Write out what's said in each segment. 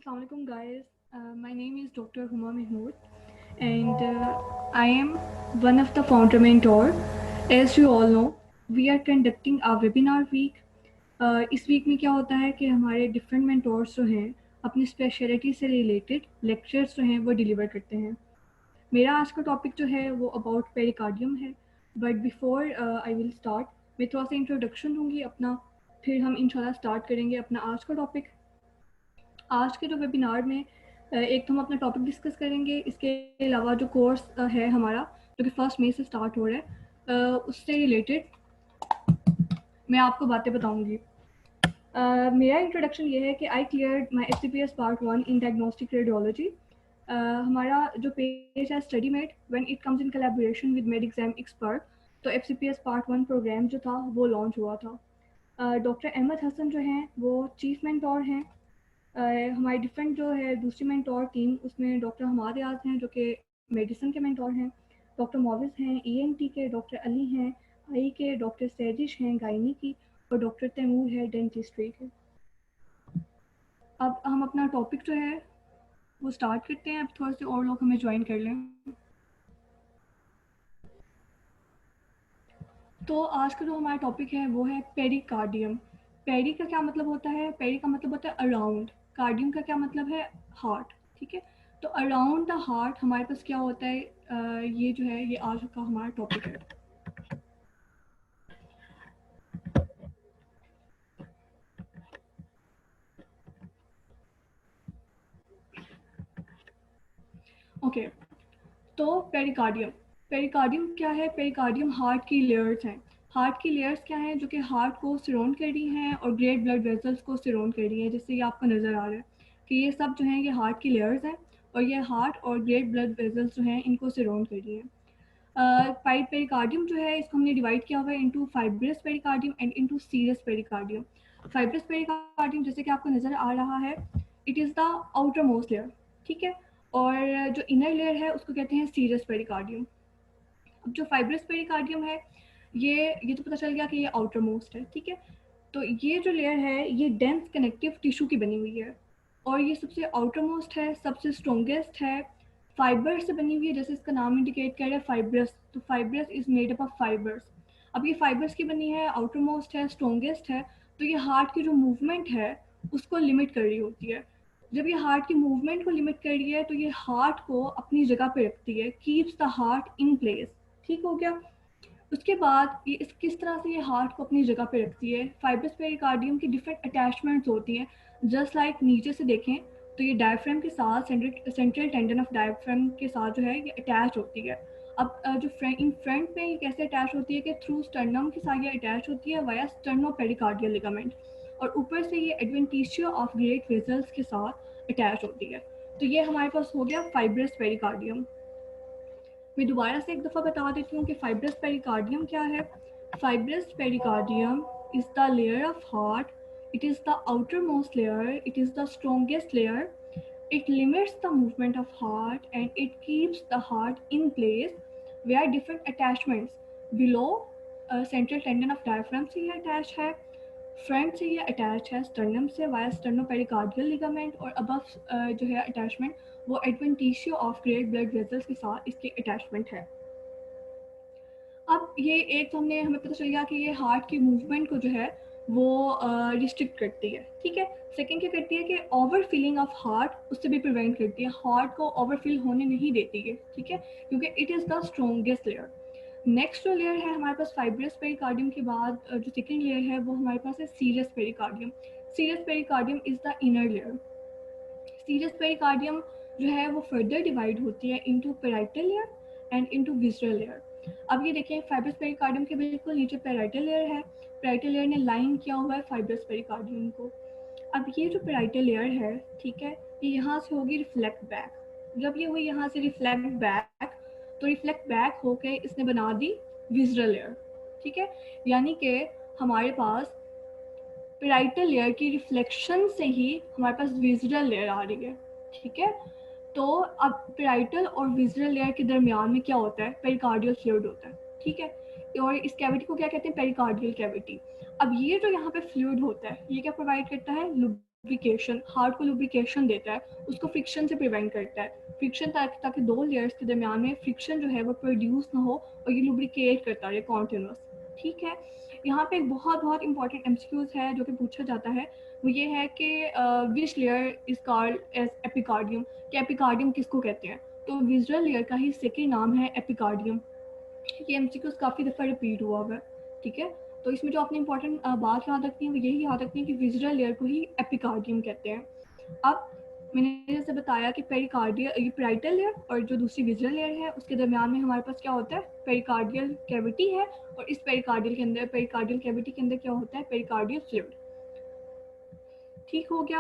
Assalamualaikum guys. My name is Dr. Huma Mahmood and I am one of the founder mentor. As you all know, we are conducting a webinar week. इस week में क्या होता है कि हमारे different mentors जो हैं अपनी स्पेशलिटी से रिलेटेड लेक्चर्स जो हैं वो डिलीवर करते हैं। मेरा आज का टॉपिक जो है वो अबाउट पेरिकार्डियम है। But before I will start, मैं थोड़ा सा इंट्रोडक्शन दूंगी अपना, फिर हम इंशाल्लाह स्टार्ट करेंगे अपना आज का टॉपिक। आज के जो वेबिनार में एक तो हम अपना टॉपिक डिस्कस करेंगे, इसके अलावा जो कोर्स है हमारा जो कि 1 मई से स्टार्ट हो रहा है उससे रिलेटेड मैं आपको बातें बताऊंगी। मेरा इंट्रोडक्शन ये है कि I clear my FCPS part 1 in diagnostic radiology. हमारा जो पेज है study mate when it comes in collaboration with med exam expert, तो FCPS पार्ट 1 प्रोग्राम जो था वो लॉन्च हुआ था। डॉक्टर अहमद हसन जो हैं वो चीफ मेंटोर हैं। हमारी डिफरेंट जो है दूसरी मेंटोर टीम, उसमें डॉक्टर हमाद याद हैं जो कि मेडिसिन के मेंटोर हैं, डॉक्टर मोविज़ हैं ENT के, डॉक्टर अली हैं आई के, डॉक्टर सैजिश हैं गायनी की, और डॉक्टर तैमूर है डेंटिस्ट्री के। अब हम अपना टॉपिक जो है वो स्टार्ट करते हैं। अब थोड़े से और लोग हमें ज्वाइन कर लें। तो आज का जो हमारा टॉपिक है वो है पेरिकार्डियम। पेरी का क्या मतलब होता है? पेरी का मतलब होता है अराउंड, कार्डियम का क्या मतलब है? हार्ट। ठीक है, तो अराउंड द हार्ट हमारे पास क्या होता है, ये जो है ये आज का हमारा टॉपिक है। ओके, तो पेरिकार्डियम। पेरिकार्डियम क्या है? पेरिकार्डियम हार्ट की लेयर्स हैं। हार्ट की लेयर्स क्या हैं? जो कि हार्ट को सराउंड कर रही हैं और ग्रेट ब्लड वेसल्स को सराउंड कर रही हैं, जैसे ये आपको नज़र आ रहा है कि ये सब जो हैं ये हार्ट की लेयर्स हैं, और ये हार्ट और ग्रेट ब्लड वेसल्स जो हैं इनको सराउंड कर रही हैं। पेरिकार्डियम जो है इसको हमने डिवाइड किया हुआ है into fibrous pericardium and into serous pericardium. Fibrous pericardium जैसे कि आपको नज़र आ रहा है, it is the outermost layer. ठीक है, और जो इनर लेयर है उसको कहते हैं सीरस पेरिकार्डियम। अब जो फाइब्रस पेरिकार्डियम है, ये तो पता चल गया कि ये आउटर मोस्ट है। ठीक है, तो ये जो लेयर है ये डेंस कनेक्टिव टिश्यू की बनी हुई है, और ये सबसे आउटर मोस्ट है, सबसे स्ट्रोंगेस्ट है, फाइबर से बनी हुई है, जैसे इसका नाम इंडिकेट कर रहा है फाइब्रस, तो fibrous is made up of fibres. अब ये फाइबर्स की बनी है, आउटर मोस्ट है, स्ट्रोंगेस्ट है, तो ये हार्ट की जो मूवमेंट है उसको लिमिट कर रही होती है। जब ये हार्ट की मूवमेंट को लिमिट कर रही है तो ये हार्ट को अपनी जगह पे रखती है, keeps the heart in place. ठीक हो गया। उसके बाद ये इस किस तरह से ये हार्ट को अपनी जगह पे रखती है। फाइब्रस पेरिकार्डियम की डिफरेंट अटैचमेंट्स होती हैं, जस्ट लाइक नीचे से देखें तो ये डायफ्राम के साथ सेंट्रल टेंडन ऑफ डायफ्राम के साथ जो है ये अटैच होती है। अब जो इन फ्रंट में ये कैसे अटैच होती है कि थ्रू स्टर्नम के साथ ये अटैच होती है वाया स्टर्नो पेरिकार्डियल लिगामेंट, और ऊपर से ये एडवेंटिशियो ऑफ ग्रेट वेसल्स के साथ अटैच होती है। तो ये हमारे पास हो गया फाइब्रस पेरिकार्डियम। मैं दोबारा से एक दफ़ा बता देती हूँ कि फाइब्रस पेरिकार्डियम क्या है। Fibrous pericardium is the layer of heart, it is the outermost layer, it is the strongest layer, it limits the movement of heart and it keeps the heart in place where different attachments below central tendon of diaphragm से ये attached है, front से ये attach है sternum से via स्टर्नोपेरिकार्डियल ligament, और above जो है अटैचमेंट वो एडवेंटिशियो ऑफ ग्रेट ब्लड वेसल्स के साथ इसकी अटैचमेंट है। अब ये एक तो हमने हमें पता चल गया कि ये हार्ट की मूवमेंट को जो है वो रिस्ट्रिक्ट करती है। ठीक है, सेकंड क्या करती है कि ओवर फिलिंग ऑफ हार्ट उससे भी प्रिवेंट करती है, हार्ट को ओवर फिल होने नहीं देती है। ठीक है, क्योंकि it is the strongest layer. Next जो लेयर है हमारे पास फाइब्रस पेरिकार्डियम के बाद जो सेकंड लेयर है वो हमारे पास है serous pericardium. Serous pericardium is the inner layer. Serous pericardium जो है वो फर्दर डिवाइड होती है into parietal layer and into visceral layer. अब ये देखें फाइब्रस पेरिकार्डियम के बिल्कुल नीचे पेराइटल लेयर है, पेराइटल लेयर ने लाइन किया हुआ है फाइब्रस पेरिकार्डियम को। अब ये जो पेराइटल लेयर है, ठीक है, ये यहाँ से होगी रिफ्लेक्ट बैक। जब ये हुई यहाँ से रिफ्लेक्ट बैक, तो रिफ्लेक्ट बैक होके इसने बना दी विसरल लेयर। ठीक है, यानी कि हमारे पास पेराइटल लेयर की रिफ्लेक्शन से ही हमारे पास विजुअल लेयर आ रही है। ठीक है, तो अब पेराइटल और विजुअल लेयर के दरमियान में क्या होता है? पेरिकार्डियल फ्लूइड होता है। ठीक है, और इस कैविटी को क्या कहते हैं? Pericardial cavity. अब ये जो यहाँ पे फ्लूइड होता है ये क्या प्रोवाइड करता है? लुब्रिकेशन, हार्ट को लुब्रिकेशन देता है, उसको फ्रिक्शन से प्रिवेंट करता है, फ्रिक्शन ताकि दो लेयर्स के दरमियान में फ्रिक्शन जो है वो प्रोड्यूस ना हो और ये लुब्रिकेट करता है कॉन्टिन्यूस। ठीक है, यहाँ पे एक बहुत बहुत इंपॉर्टेंट एमसीक्यूज है जो कि पूछा जाता है, वो ये है कि which layer is called as epicardium, कि एपिकार्डियम किसको कहते हैं। तो विजुअल लेयर का ही सेकेंड नाम है एपिकार्डियम। ये एमसीक्यूज काफ़ी दफ़ा रिपीट हुआ है। ठीक है, तो इसमें जो आपने इंपॉर्टेंट बात याद रखनी है वो यही याद रखनी है कि विजुअल लेयर को ही एपिकार्डियम कहते हैं। अब मैंने जैसे बताया कि पेरिकार्डियल, ये पेराइटल लेयर और जो दूसरी विजुअल लेयर है उसके दरमियान में हमारे पास क्या होता है, पेरिकार्डियल कैविटी है, और इस पेरिकार्डियल के अंदर, पेरिकार्डियल कैविटी के अंदर क्या होता है, पेरिकार्डियल फ्लूइड। ठीक हो गया।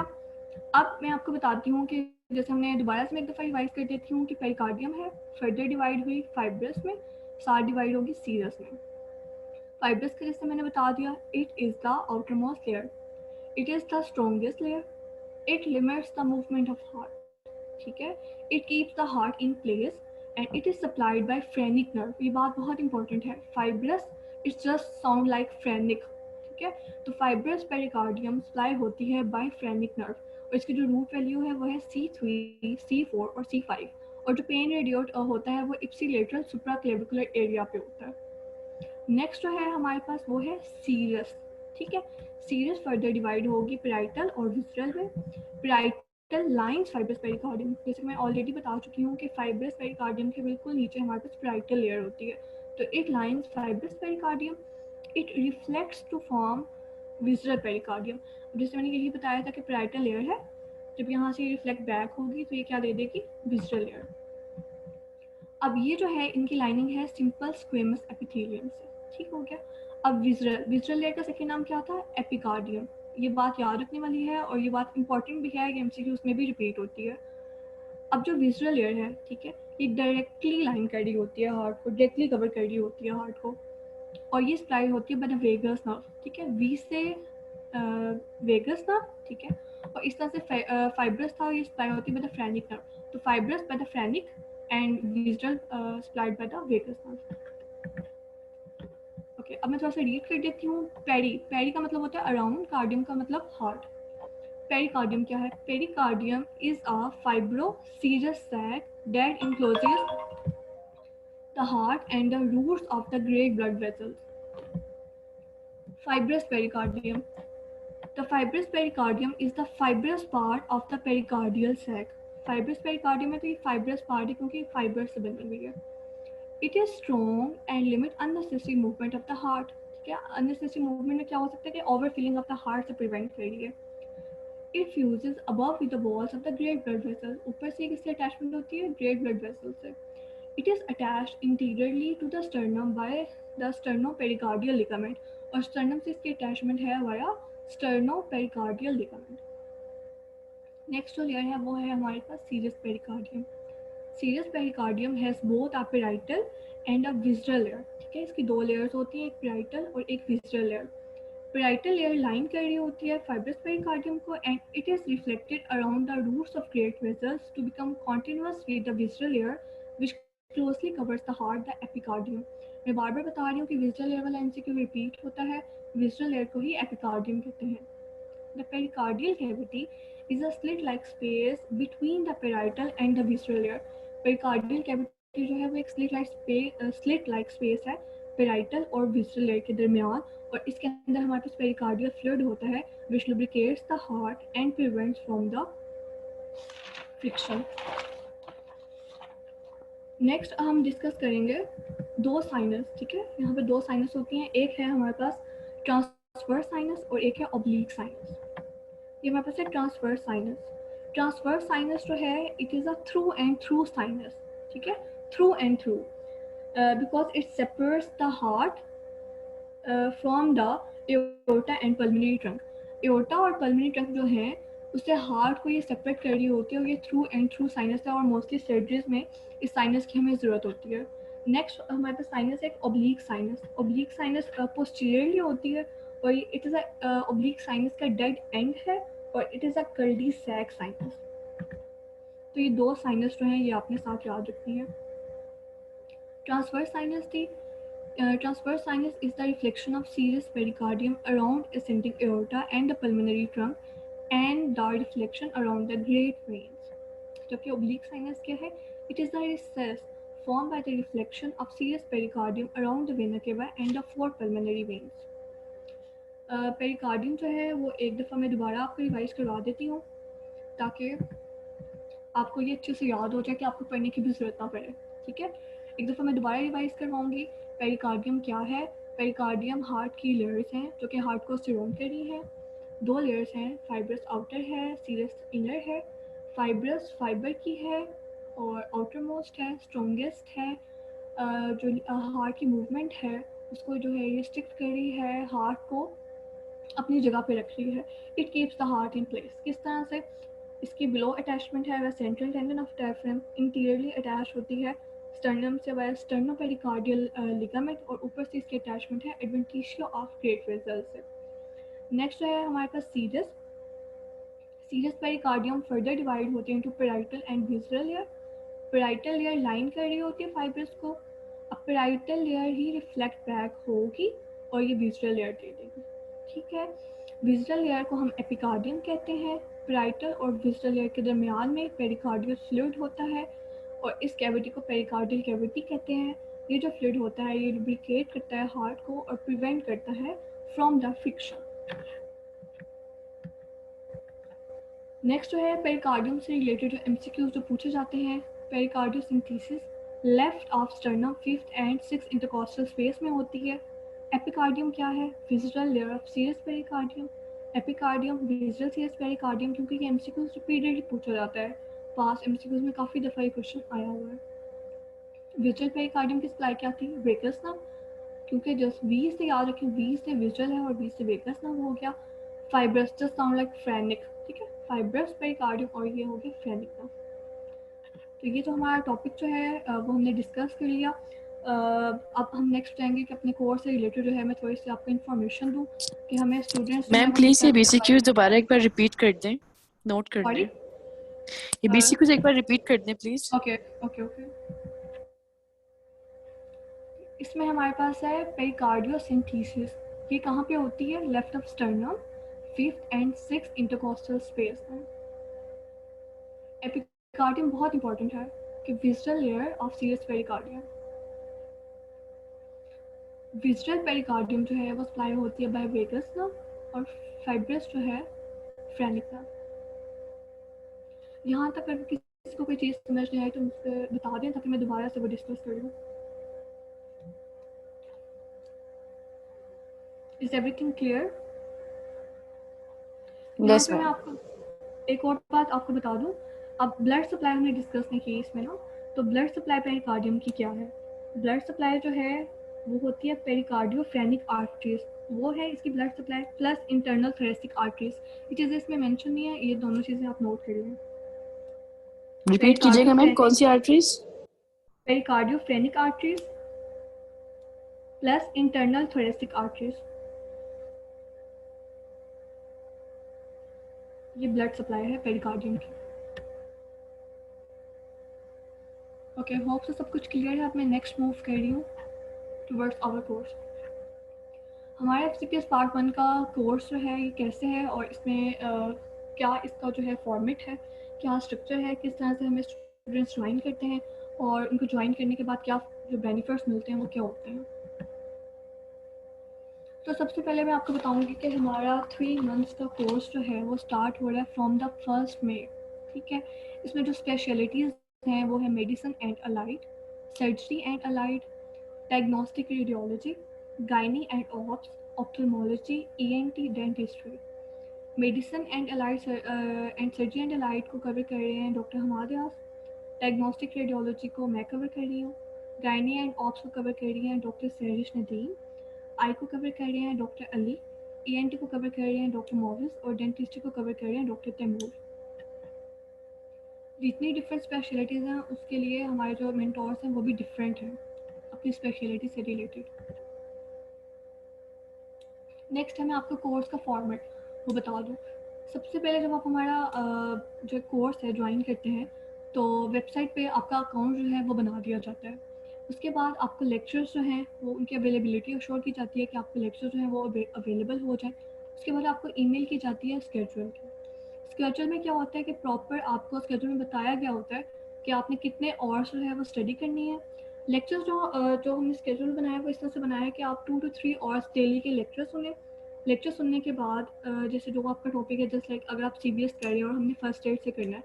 अब मैं आपको बताती हूँ कि जैसे हमने दोबारा से मैं एक दफ़ा रिवाइज कर देती हूँ कि पेरिकार्डियम है, फर्दर डिवाइड हुई फाइब्रस में, साथ डिवाइड होगी सीरस में। फाइब्रस का जैसे मैंने बता दिया, it is the outermost layer, it is the strongest layer, it limits the movement of heart. ठीक है, it keeps the heart in place and it is supplied by phrenic nerve. ये बात बहुत इंपॉर्टेंट है, fibrous it's just sound like phrenic. ठीक है, तो fibrous pericardium supply होती है बाय फ्रेनिक नर्व, और इसकी जो रूट वैल्यू है वो है C3, C4 और C5, और जो पेन रेडिएट होता है वो इप्सिलेटरल सुप्राक्लेविकुलर एरिया पे होता है। नेक्स्ट जो है हमारे पास वो है सीरस। ठीक है, सीरस फर्दर डिवाइड होगी पेराइटल और विसरल में। पेराइटल लाइंस फाइब्रस पेरिकार्डियम, जैसे मैं ऑलरेडी बता चुकी हूँ कि फाइब्रस पेरिकार्डियम के बिल्कुल नीचे हमारे पास पेराइटल लेयर होती है, तो it lines fibrous pericardium, it reflects to form visceral pericardium. जैसे मैंने यही बताया था कि पेराइटल लेयर है, जब यहाँ से रिफ्लेक्ट बैक होगी तो ये क्या दे देगी, विसरल लेयर। अब ये जो है इनकी लाइनिंग है सिंपल स्क्वेमस एपिथेलियम से। ठीक हो गया। अब विजुअल, विजुअल लेयर का सेकेंड नाम क्या था, एपिकार्डियम। ये बात याद रखने वाली है और ये बात इंपॉर्टेंट भी है, एमसीक्यूज में भी रिपीट होती है। अब जो विजुअल लेयर है, ठीक है, ये डायरेक्टली लाइन कर रही होती है हार्ट को, डायरेक्टली कवर कर रही होती है हार्ट को, और ये सप्लाई होती है बाय द वेगस नर्व। ठीक है, वी से वेगस नर्व। ठीक है, और इस तरह से फाइब्रस था, ये सप्लाई होती है बाय द फ्रेनिक नर्व। तो fibrous by the phrenic and visual supplied by the vagus nerve. Okay, अब मैं थोड़ा सा रीड कर देती हूँ। पेरी, पेरी का मतलब होता है अराउंड, कार्डियम का मतलब हार्ट। पेरिकार्डियम क्या है, pericardium is a fibroserous sac that encloses the heart and the roots of the great blood vessels. Fibrous pericardium. The fibrous pericardium is the fibrous part of the pericardial sac. Fibrous pericardium है तो ये fibrous part है क्योंकि fibers से बनी हुई है। It is strong and limit unnecessary movement of the heart. ठीक है, unnecessary movement में क्या हो सकता है कि overfilling of the heart से prevent कर रही है। It fuses above with the walls of the great blood vessel. ऊपर से किससे attachment होती है, great blood vessel से। It is attached anteriorly to the sternum by the sternopericardial ligament. और sternum से इसकी attachment है via sternopericardial ligament. नेक्स्ट जो लेयर है वो है हमारे पास serious pericardium. Serious pericardium has both a parietal and a visceral layer. ठीक है, इसकी दो लेयर्स होती है, एक पेराइटल और एक visceral layer. Parietal layer line कर रही होती है फाइब्रस पेरिकार्डियम को, and it is reflected around the roots of great vessels to become continuous with the visceral layer which closely covers the heart, the epicardium. मैं बार बार बता रही हूँ कि विसरल लेयर वाला एमसीक्यू रिपीट होता है, विसरल लेयर को ही एपिकार्डियम कहते हैं। The pericardial cavity is a slit-like space between the parietal and the visceral layer. Pericardial cavity जो है वो एक slit-like space है parietal और visceral layer के दरमियान, और इसके अंदर हमारे पास pericardial fluid होता है which lubricates the heart and prevents from the friction. Next हम डिस्कस करेंगे दो साइनस। ठीक है, यहाँ पे दो साइनस होती हैं, एक है हमारे पास ट्रांसवर्स साइनस और एक है ऑब्लिक साइनस। ये हमारे पास है ट्रांसवर्स साइनस। ट्रांसवर्स साइनस जो है it is a through and through sinus. ठीक है, through and through because it separates the heart from the aorta and pulmonary trunk. Aorta और पल्मोनरी ट्रंक जो है उससे हार्ट को ये सेपरेट कर रही होती है, और ये थ्रू एंड थ्रू साइनस है, और मोस्टली सर्जरीज में इस साइनस की हमें ज़रूरत होती है। नेक्स्ट हमारे पास साइनस है oblique sinus. Oblique sinus posteriorly होती है, और it is a oblique sinus का डेड एंड है, और it is a cul-de-sac sinus. तो ये दो साइनस जो हैं ये आपने साथ याद रखनी है। ट्रांसवर्स साइनस थी, transverse sinus is the reflection of serous pericardium around ascending aorta and the pulmonary trunk. And the reflection around the great veins. जबकि ओब्लिक साइनस क्या है? It is the recess formed by the reflection of serous pericardium around the vena cava and the four pulmonary veins। Pericardium जो है वो एक दफ़ा मैं दोबारा आपको रिवाइज करवा देती हूँ ताकि आपको ये अच्छे से याद हो जाए कि आपको पढ़ने की भी ज़रूरत ना पड़े। ठीक है, एक दफ़ा मैं दोबारा रिवाइज करवाऊँगी। पेरिकार्डियम क्या है? पेरिकार्डियम हार्ट की लेयर्स हैं जो कि हार्ट को सराउंड कर रही हैं। दो लेयर्स हैं, फाइब्रस आउटर है, सीरस इनर है। फाइब्रस फाइबर की है और आउटर मोस्ट है, स्ट्रॉन्गेस्ट है। जो हार्ट की मूवमेंट है उसको जो है ये स्टिक कर रही है, हार्ट को अपनी जगह पे रख रही है। It keeps the heart in place. किस तरह से? इसकी बिलो अटैचमेंट है वह central tendon of diaphragm interiorly attach होती है स्टर्नम से वह स्टर्नोपेरिकार्डियल लिगामेंट, और ऊपर से इसकी अटैचमेंट है एडवेंटिशिया ऑफ ग्रेट वेसल से। नेक्स्ट है हमारे पास serous. Serous pericardium further divide होते हैं into parietal and visceral layer. Parietal layer line कर रही होती है फाइब्रस को। अब पेराइटल लेयर ही रिफ्लेक्ट बैक होगी और ये विसरल लेयर दे देगी। ठीक है, विसरल लेयर को हम एपिकार्डियम कहते हैं। पेराइटल और विसरल लेयर के दरमियान में पेरिकार्डियल फ्लूइड होता है और इस कैविटी को पेरिकार्डियल कैविटी कहते हैं। ये जो फ्लूइड होता है ये लुब्रिकेट करता है हार्ट को और प्रिवेंट करता है फ्रॉम द फ्रिक्शन। नेक्स्ट जो है पेरिकार्डियम से रिलेटेड जो एमसीक्यूज जो पूछे जाते हैं। Pericardiocentesis left of sternum fifth and six intercostal space में होती है। एपिकार्डियम क्या है? Visceral layer of serous pericardium. Epicardium visceral serous pericardium, क्योंकि ये एमसीक्यूज रिपीटेडली पूछा जाता है, पास एमसीक्यूज में काफ़ी दफ़ा ये क्वेश्चन आया हुआ है। विसरल पेरिकार्डियम की सप्लाई क्या थी? वेगस नर्व, क्योंकि जस्ट वी से याद रखें, वी से विसरल है और वी से वेगस नर्व हो गया। Fibrous just sound like phrenic, ठीक है, फाइब्रस पेरिकार्डियम और ये हो गया फ्रेनिक नर्व। तो ये जो हमारा टॉपिक जो है वो हमने डिस्कस कर लिया। अब हम नेक्स्ट जाएंगे कि अपने कोर्स से रिलेटेड जो है मैं थोड़ी सी आपको इन्फॉर्मेशन दूँ कि हमें स्टूडेंट्स जो है मैम वो प्लीज ये डिस्कस बीसीक्यूज दोबारा एक बार रिपीट कर दें, नोट कर सॉरी। लें। ये बीसीक्यूज एक बार रिपीट कर दें प्लीज। Okay okay okay. इसमें हमारे पास है पेरिकार्डियोसिंथेसिस। ये कहाँ पे होती है? Left of sternum fifth and six intercostal space में। एपिकार्डियम बहुत इंपॉर्टेंट है कि visceral layer of serous pericardium. Visceral pericardium जो है वो सप्लाई होती है बाय वेगस नर्व और फाइब्रस जो है फ्रेनिक नर्व। यहाँ तक अगर किसी को कोई चीज़ समझ नहीं आई तो मुझसे बता दें ताकि मैं दोबारा से वो डिस्कस कर लूँ। Is everything clear? यहाँ यस पे मैं मैम। आपको एक और बात आपको बता दूँ। अब ब्लड सप्लाई हमने डिस्कस नहीं की इसमें ना, तो ब्लड सप्लाई पेरिकार्डियम की क्या है? ब्लड सप्लाई जो है वो होती है पेरिकार्डियोफ्रेनिक आर्टरीज, वो है इसकी blood supply, plus internal thoracic arteries. ये चीज़ें इसमें मेंशन नहीं है, ये दोनों चीज़ें आप नोट कर लें। रिपीट कीजिएगा मैम, कौन सी arteries? Pericardiophrenic arteries plus internal thoracic arteries, ये ब्लड सप्लाई है पेरिकार्डियम की। ओके, होप से सब कुछ क्लियर है। अब मैं नेक्स्ट मूव कर रही हूँ टुवर्ड्स आवर कोर्स। हमारे एफसीपीएस पार्ट 1 का कोर्स जो है ये कैसे है और इसमें क्या इसका जो है फॉर्मेट है, क्या स्ट्रक्चर है, किस तरह से हमें स्टूडेंट्स ज्वाइन करते हैं और उनको ज्वाइन करने के बाद क्या जो बेनिफिट्स मिलते हैं वो क्या होते हैं। तो सबसे पहले मैं आपको बताऊंगी कि हमारा 3 मंथ्स का कोर्स जो है वो स्टार्ट हो रहा है फ्रॉम द 1 मई। ठीक है, इसमें जो स्पेशलिटीज़ हैं वो है medicine and allied, surgery and allied, diagnostic radiology, gynae and ops, ophthalmology, ENT, dentistry. Medicine and allied and surgery and allied को कवर कर रहे हैं डॉक्टर हमाद यास। डायग्नोस्टिक रेडियोलॉजी को मैं कवर कर रही हूँ। गायनी एंड ऑप्स को कवर कर रही हैं डॉक्टर सहरिश नदीम। आई को कवर कर रहे हैं डॉक्टर अली। ईएनटी को कवर कर रहे हैं डॉक्टर मोविस और डेंटिस्ट्री को कवर कर रहे हैं डॉक्टर तैमूर। जितनी डिफरेंट स्पेशलिटीज़ हैं उसके लिए हमारे जो मेंटोर्स हैं वो भी डिफरेंट हैं अपनी स्पेशलिटी से रिलेटेड। नेक्स्ट है मैं आपको कोर्स का फॉर्मेट वो बता दूँ। सबसे पहले जब आप हमारा जो कोर्स है ज्वाइन करते हैं तो वेबसाइट पे आपका अकाउंट जो है वो बना दिया जाता है। उसके बाद आपको लेक्चर्स जो हैं वो उनकी अवेलेबिलिटी अश्योर की जाती है कि आपके लेक्चर जो हैं वो अवेलेबल हो जाए। उसके बाद आपको ईमेल की जाती है स्केड्यूल की। स्केड्यूल में क्या होता है कि प्रॉपर आपको स्केड्यूल में बताया गया होता है कि आपने कितने आवर्स जो है वो स्टडी करनी है। लेक्चर्स जो हमने स्केड्यूल बनाया है वो इस तरह से बनाया है कि आप 2 to 3 आवर्स डेली के लेक्चर सुने। लेक्चर सुनने के बाद जैसे जो आपका टॉपिक है, जैसे लाइक अगर आप CBS कर रहे हैं और हमने फर्स्ट एड से करना है,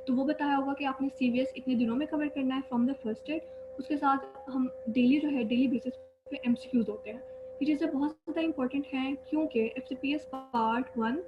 तो वो बताया होगा कि आपने CBS इतने दिनों में कवर करना है फ्रॉम द फर्स्ट एड। उसके साथ हम डेली जो है डेली बेसिस पे MCQs होते हैं। ये चीज़ें बहुत ज़्यादा इंपॉर्टेंट हैं क्योंकि FCPS पार्ट 1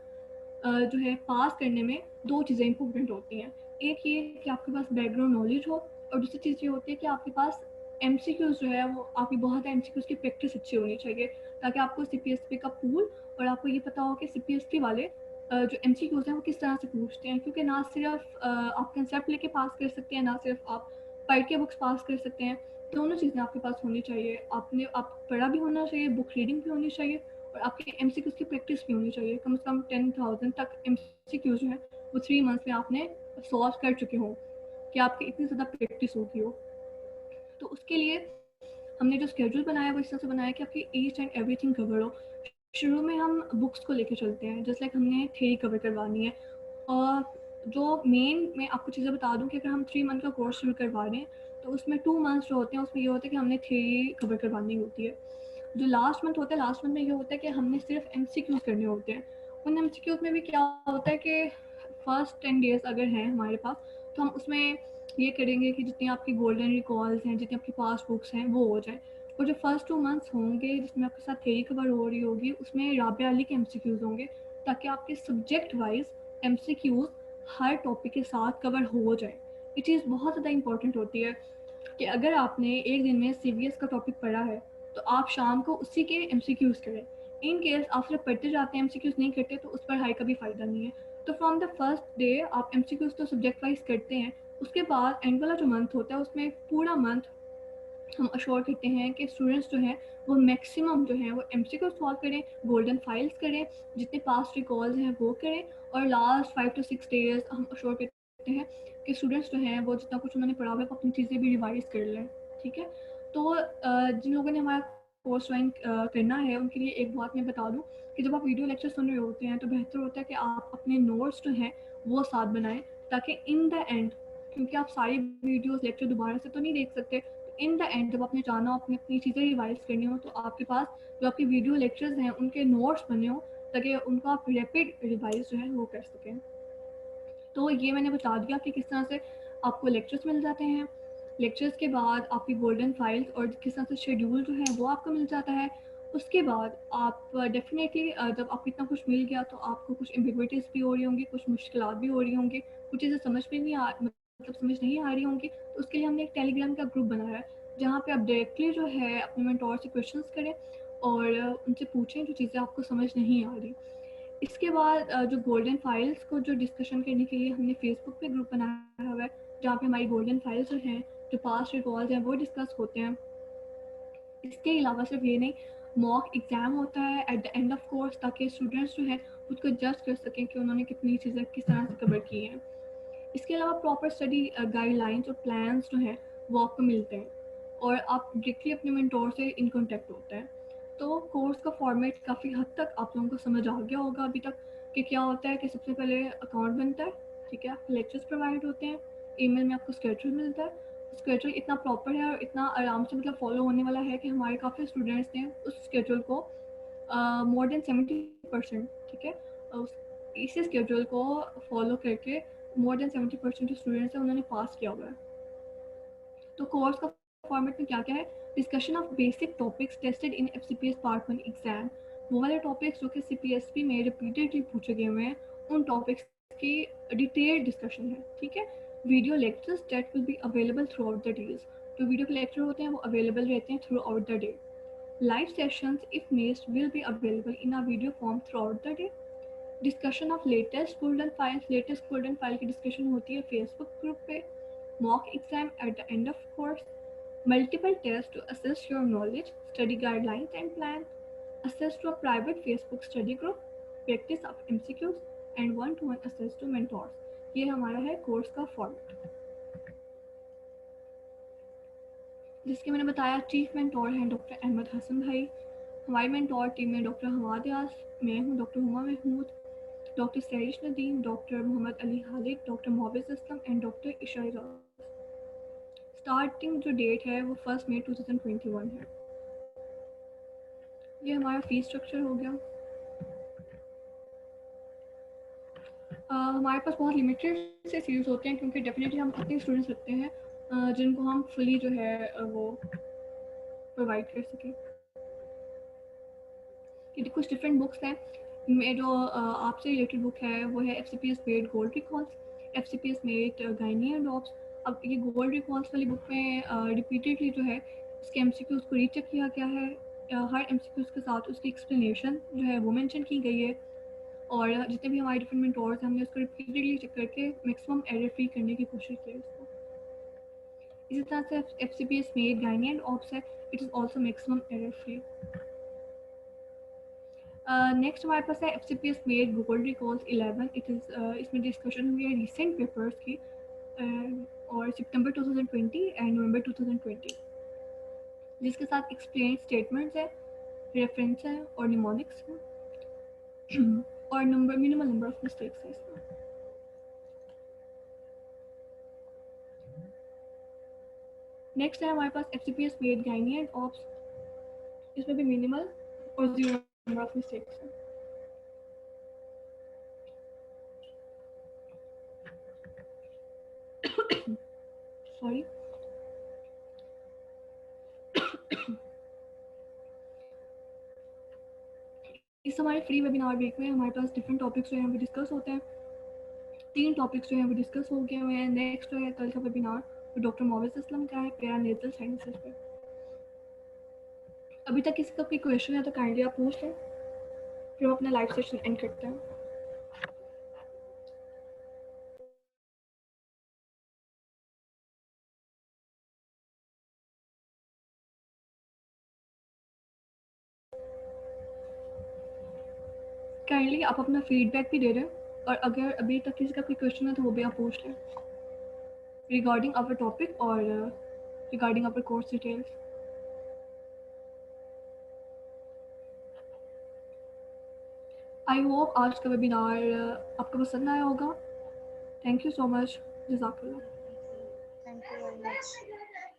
जो है पास करने में 2 चीज़ें इंपॉर्टेंट होती हैं। एक ये कि आपके पास बैकग्राउंड नॉलेज हो, और दूसरी चीज़ ये होती है कि आपके पास MCQs जो है वो आपकी बहुत MCQs की प्रैक्टिस अच्छी होनी चाहिए, ताकि आपको CPSP का पूल और आपको ये पता हो कि CPSP वाले जो MCQs हैं वो किस तरह से पूछते हैं। क्योंकि ना सिर्फ आप कंसेप्ट लेके पास कर सकते हैं, ना सिर्फ आप पढ़ के बुक्स पास कर सकते हैं। दोनों चीज़ें आपके पास होनी चाहिए। आप पढ़ा भी होना चाहिए, बुक रीडिंग भी होनी चाहिए, और आपके MCQs की प्रैक्टिस भी होनी चाहिए। कम से कम 10,000 तक MCQs जो है वो 3 मंथ्स में आपने सॉल्व कर चुके हों, कि आपकी इतनी ज़्यादा प्रैक्टिस होगी हो। तो उसके लिए हमने जो स्केड्यूल बनाया वो इस तरह से बनाया कि आपकी ईच एंड एवरीथिंग कवर हो। शुरू में हम बुक्स को लेके चलते हैं, जैसे लाइक हमने थ्योरी कवर करवानी है। और जो मेन मैं आपको चीज़ें बता दूं कि अगर हम 3 मंथ का कोर्स शुरू करवा रहे हैं, तो उसमें 2 मंथ्स जो होते हैं उसमें ये होता है कि हमने थ्योरी कवर करवानी होती है। जो लास्ट मंथ होता है, लास्ट मंथ में ये होता है कि हमने सिर्फ MCQs करने होते हैं। उन MCQs में भी क्या होता है कि फर्स्ट 10 डेज अगर हैं हमारे पास, तो हम उसमें ये करेंगे कि जितनी आपकी गोल्डन रिकॉल्स हैं, जितनी आपकी पास बुक्स हैं वो हो जाए। और जो फर्स्ट 2 मंथ्स होंगे जिसमें आपके साथ थ्योरी कवर हो रही होगी, उसमें राबिया अली के MCQs होंगे, ताकि आपके सब्जेक्ट वाइज MCQs हर टॉपिक के साथ कवर हो जाए। ये चीज़ बहुत ज़्यादा इंपॉर्टेंट होती है कि अगर आपने एक दिन में CBS का टॉपिक पढ़ा है, तो आप शाम को उसी के MCQs करें। इन केस आप सिर्फ पढ़ते जाते हैं, MCQs नहीं करते, तो उस पढ़ाई का भी फ़ायदा नहीं है। तो फ्रॉम द फर्स्ट डे आप MCQs तो सब्जेक्ट वाइज करते हैं। उसके बाद एंड वाला जो मंथ होता है उसमें पूरा मंथ हम अश्योर करते हैं कि स्टूडेंट्स जो हैं वो मैक्सिमम जो है वो MCQ सॉल्व करें, गोल्डन फाइल्स करें, जितने पास्ट रिकॉल्स हैं वो करें, और लास्ट 5 to 6 डेज हम अश्योर करते हैं कि स्टूडेंट्स जो हैं वो जितना कुछ उन्होंने पढ़ा हुआ है अपनी चीज़ें भी रिवाइज कर लें। ठीक है। तो जिन लोगों ने हमारा कोर्स ज्वाइन करना है उनके लिए एक बात मैं बता दूं कि जब आप वीडियो लेक्चर सुन रहे होते हैं तो बेहतर होता है कि आप अपने नोट्स जो हैं वो साथ बनाएं, ताकि इन द एंड, क्योंकि आप सारी वीडियोस लेक्चर दोबारा से तो नहीं देख सकते, इन द एंड जब आपने जाना हो अपनी अपनी चीज़ें रिवाइज करनी हो, तो आपके पास जो आपके वीडियो लेक्चर्स हैं उनके नोट्स बने हो, ताकि उनको आप रैपिड रिवाइज जो है वो कर सकें। तो ये मैंने बता दिया कि किस तरह से आपको लेक्चर्स मिल जाते हैं। लेक्चर्स के बाद आपकी गोल्डन फाइल्स और किस तरह से शेड्यूल जो है वो आपको मिल जाता है। उसके बाद आप डेफिनेटली जब आपको इतना कुछ मिल गया तो आपको कुछ एम्बिग्विटीज़ भी हो रही होंगी, कुछ मुश्किलात भी हो रही होंगी, कुछ चीज़ें समझ में नहीं आ मतलब समझ नहीं आ रही होंगी। तो उसके लिए हमने एक टेलीग्राम का ग्रुप बनाया है, जहाँ पे आप डायरेक्टली जो है अपने मेंटोर से क्वेश्चंस करें और उनसे पूछें जो चीज़ें आपको समझ नहीं आ रही। इसके बाद जो गोल्डन फाइल्स को जो डिस्कशन करने के लिए हमने फेसबुक पे ग्रुप बनाया हुआ है, जहाँ पे हमारी गोल्डन फाइल्स जो हैं, जो पास्ट रिकॉल्स हैं वो डिस्कस होते हैं। इसके अलावा सिर्फ ये नहीं, मॉक एग्ज़ाम होता है eight the end of course, ताकि स्टूडेंट्स जो हैं खुद को जज कर सकें कि उन्होंने कितनी चीज़ें किस तरह से कवर की हैं। इसके अलावा प्रॉपर स्टडी गाइडलाइंस और प्लान्स जो हैं वो आपको मिलते हैं, और आप डायरेक्टली अपने मेंटोर से इन कॉन्टेक्ट होते हैं। तो कोर्स का फॉर्मेट काफ़ी हद तक आप लोगों को समझ आ गया होगा अभी तक कि क्या होता है कि सबसे पहले अकाउंट बनता है। ठीक है, लेक्चर्स प्रोवाइड होते हैं, ईमेल में आपको स्केड्यूल मिलता है। स्केड्यूल इतना प्रॉपर है और इतना आराम से मतलब फॉलो होने वाला है कि हमारे काफ़ी स्टूडेंट्स ने उस स्केड्यूल को मोर देन 70%, ठीक है, इसी स्केड्यूल को फॉलो करके मोर देन 70% जो स्टूडेंट्स हैं उन्होंने पास किया हुआ है। तो कोर्स का फॉर्मेट में क्या क्या है, discussion of basic topics tested in FCPS part 1 exam. वो वाले टॉपिक्स जो कि CPSP में रिपीटेडली पूछे गए हुए हैं, उन टॉपिक्स की डिटेल डिस्कशन है। ठीक है। Video lectures that will be available through out the days. जो वीडियो के लेक्चर होते हैं वो अवेलेबल रहते हैं through out the day. Live sessions if missed will be available in a video form throughout the day. Discussion of latest golden files, latest golden file की discussion होती है फेसबुक ग्रुप पे। Mock exam at the end of course. Multiple test to assess your knowledge, study guidelines and plan, access to a private Facebook study group, practice of MCQs and one-to-one access to mentors। ये हमारा है course का format, जिसके मैंने बताया chief mentor हैं doctor Ahmad Hasan भाई। हमारी मेंटोर टीम में डॉक्टर हवाद यास, मैं हूँ doctor Huma Mahmood. Dr. Sarish Nadeem, Dr. Muhammad Ali Khalid, Dr. Mohammad Aslam and Dr. Isha Raz. Starting जो डेट है वो 1 मई 2021 है। ये हमारा फीस स्ट्रक्चर हो गया। हमारे पास बहुत लिमिटेड से सीट्स होते हैं क्योंकि डेफिनेटली हम उतने स्टूडेंट्स रखते हैं जिनको हम फुली जो है वो प्रोवाइड कर सकें। क्योंकि कुछ डिफरेंट बुक्स हैं। मैं जो आपसे रिलेटेड बुक है वो है FCPS made gold recalls, FCPS med gynae and ops. अब ये गोल्ड रिकॉल्स वाली बुक में रिपीटेडली जो है उसके MCQs को रीचेक किया गया है। हर MCQs के साथ उसकी एक्सप्लेनेशन जो है वो मेंशन की गई है और जितने भी हमारे डिफरेंट मेंटोर्स हैं हमने उसको रिपीटेडली चेक करके मैक्सिमम एरर फ्री करने की कोशिश की है उसको। इसी तरह से FCPS med gynae and obs है, it is also maximum error free. Next हमारे पास है FCPS मेड गोल्ड रिकॉल्स 11। इसमें डिस्कशन हुई है रिसेंट पेपर्स की और सितंबर 2020 एंड नवंबर 2020, जिसके साथ एक्सप्लेन स्टेटमेंट्स है, रेफरेंस है और निमोनिक्स है और मिनिमल नंबर ऑफ मिस्टेक्स है इसमें। नेक्स्ट है हमारे पास FCPS med gynae and ops. इसमें भी मिनिमल और 0 नंबर ऑफ मिस्टेक्स है। सॉरी। इस हमारे फ्री वेबिनार वीक में हमारे पास डिफरेंट टॉपिक्स जो हैं वो डिस्कस होते हैं। 3 टॉपिक्स जो हैं वो डिस्कस हो गए हुए हैं। नेक्स्ट जो है कल का वेबिनार तो डॉक्टर मोहम्मद असलम का है पेरानेटल साइंसेस पे। अभी तक किसी का कोई क्वेश्चन है तो काइंडली आप पूछ लें, फिर हम अपना लाइव सेशन एंड करते हैं। काइंडली आप अपना फीडबैक भी दे रहे हैं और अगर अभी तक किसी का कोई क्वेश्चन है तो वो भी आप पूछ लें रिगार्डिंग आवर टॉपिक और regarding our course details. I hope आज का वेबिनार आपको पसंद आया होगा। Thank you so much. जज़ाकल्लाह। Thank you very much.